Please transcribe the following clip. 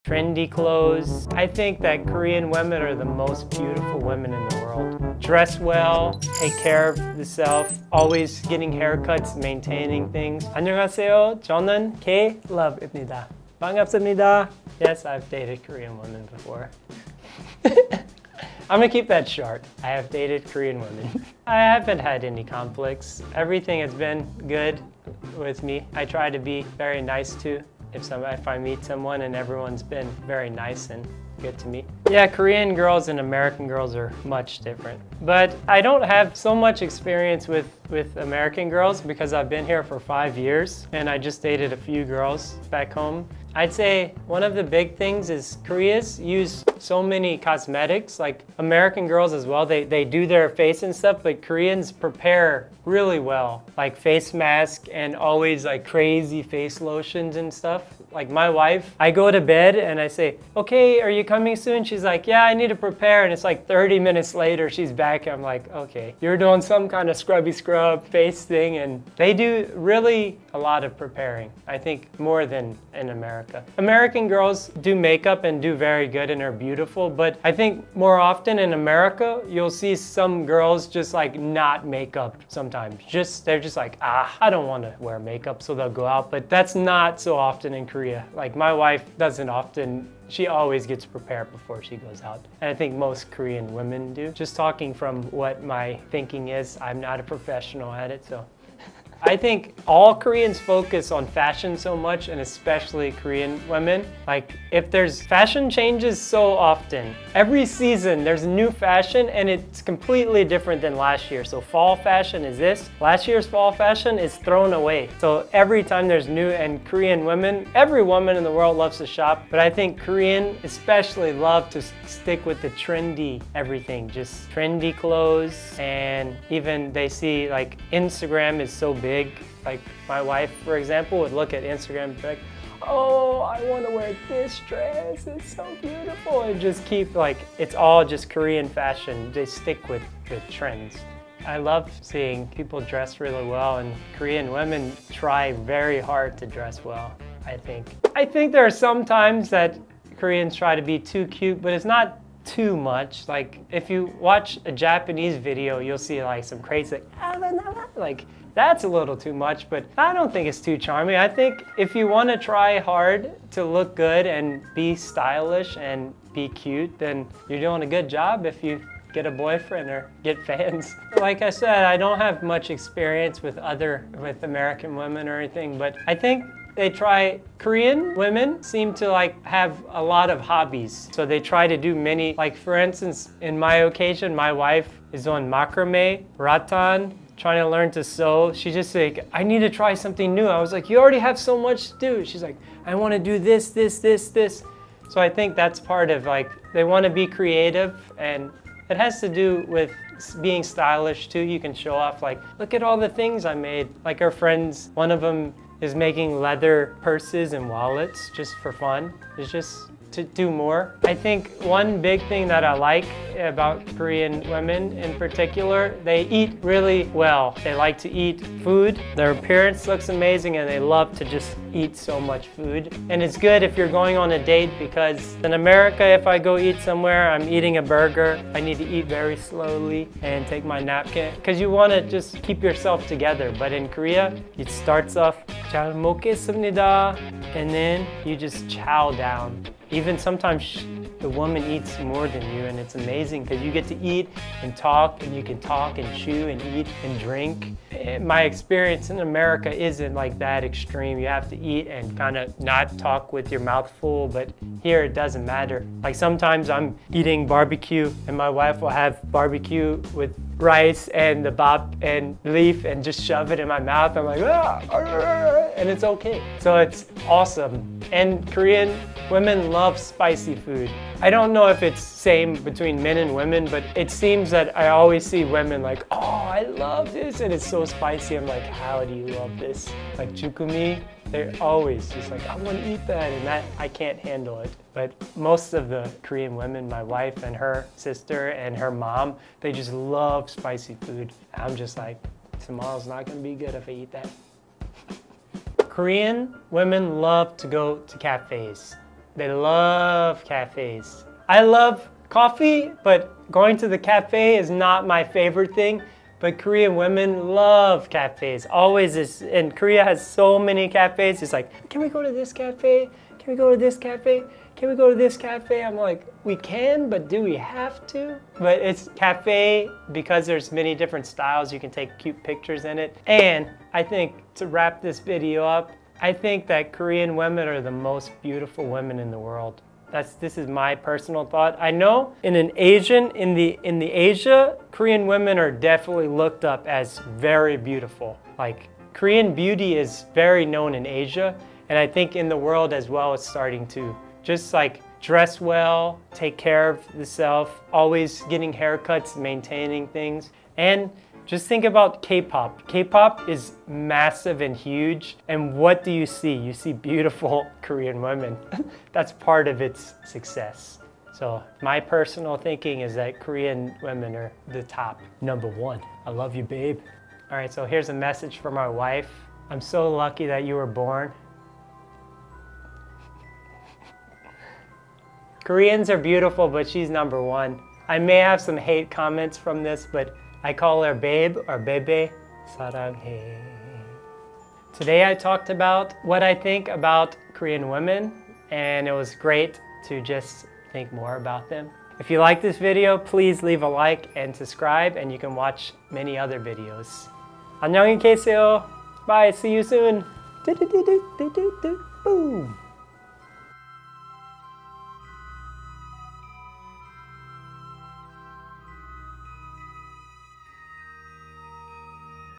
trendy clothes. I think that Korean women are the most beautiful women in the world. Dress well, take care of themselves, always getting haircuts, maintaining things. 안녕하세요. 저는 케일럽입니다. 반갑습니다. Yes, I've dated Korean women before. I'm gonna keep that short. I have dated Korean women. I haven't had any conflicts. Everything has been good with me. I try to be very nice to if I meet someone, and everyone's been very nice and good to me. Yeah, Korean girls and American girls are much different. But I don't have so much experience with American girls because I've been here for 5 years and I just dated a few girls back home. I'd say one of the big things is Koreans use so many cosmetics, like American girls as well. They do their face and stuff, but Koreans prepare really well, like face mask and always like crazy face lotions and stuff. Like my wife, I go to bed and I say, okay, are you coming soon? She's like, yeah, I need to prepare. And it's like 30 minutes later, she's back. I'm like, okay, you're doing some kind of scrubby scrub face thing. And they do really a lot of preparing, I think more than in America. American girls do makeup and do very good and are beautiful. But I think more often in America, you'll see some girls just like not makeup sometimes. They're just like, I don't want to wear makeup, so they'll go out. But that's not so often in Korea. Like my wife doesn't often, she always gets prepared before she goes out. And I think most Korean women do. Just talking from what my thinking is, I'm not a professional at it, so. I think all Koreans focus on fashion so much, and especially Korean women. Like, if there's fashion changes so often. Every season there's new fashion and it's completely different than last year. So fall fashion is this. Last year's fall fashion is thrown away. So every time there's new, and Korean women, every woman in the world loves to shop, but I think Korean especially love to stick with the trendy everything. Just trendy clothes, and even they see like Instagram is so big. Like my wife, for example, would look at Instagram and be like, oh, I want to wear this dress, it's so beautiful, and just keep like, it's all just Korean fashion. They stick with the trends. I love seeing people dress really well, and Korean women try very hard to dress well, I think. I think there are some times that Koreans try to be too cute, but it's not too much. Like if you watch a Japanese video, you'll see like some crazy like that's a little too much, but I don't think it's too charming. I think if you want to try hard to look good and be stylish and be cute, then you're doing a good job if you get a boyfriend or get fans. Like I said, I don't have much experience with American women or anything, but I think they try. Korean women seem to like have a lot of hobbies. So they try to do many, like for instance, in my occasion, my wife is on macrame, rattan, trying to learn to sew. She just like, I need to try something new. I was like, you already have so much to do. She's like, I want to do this, this, this, this. So I think that's part of like, they want to be creative, and it has to do with being stylish too. You can show off like, look at all the things I made. Like our friends, one of them is making leather purses and wallets just for fun. It's just to do more. I think one big thing that I like about Korean women in particular, they eat really well. They like to eat food. Their appearance looks amazing, and they love to just eat so much food. And it's good if you're going on a date, because in America, if I go eat somewhere, I'm eating a burger, I need to eat very slowly and take my napkin, because you want to just keep yourself together. But in Korea, it starts off, 잘 먹겠습니다, and then you just chow down. Even sometimes the woman eats more than you, and it's amazing because you get to eat and talk, and you can talk and chew and eat and drink. My experience in America isn't like that extreme. You have to eat and kind of not talk with your mouth full, but here it doesn't matter. Like sometimes I'm eating barbecue and my wife will have barbecue with rice and the bap and leaf and just shove it in my mouth. I'm like, and it's okay. So it's awesome. And Korean women love spicy food. I don't know if it's same between men and women, but it seems that I always see women like, oh, I love this, and it's so spicy. I'm like, how do you love this? Like chukumi, they're always just like, I want to eat that, and that I can't handle it. But most of the Korean women, my wife and her sister and her mom, they just love spicy food. I'm just like, tomorrow's not gonna be good if I eat that. Korean women love to go to cafes. They love cafes. I love coffee, but going to the cafe is not my favorite thing. But Korean women love cafes. Always is, and Korea has so many cafes. It's like, can we go to this cafe? Can we go to this cafe? Can we go to this cafe? I'm like, we can, but do we have to? But it's cafe because there's many different styles. You can take cute pictures in it. And I think to wrap this video up, I think that Korean women are the most beautiful women in the world. This is my personal thought. I know in the Asia, Korean women are definitely looked up as very beautiful. Like Korean beauty is very known in Asia, and I think in the world as well it's starting to just like dress well, take care of the self, always getting haircuts, maintaining things. And just think about K-pop. K-pop is massive and huge. And what do you see? You see beautiful Korean women. That's part of its success. So my personal thinking is that Korean women are the top #1. I love you, babe. All right, so here's a message from our wife. I'm so lucky that you were born. Koreans are beautiful, but she's #1. I may have some hate comments from this, but I call her babe or bebe. 사랑해. Today I talked about what I think about Korean women, and it was great to just think more about them. If you like this video, please leave a like and subscribe, and you can watch many other videos. 안녕히 계세요. Bye. See you soon. Boom.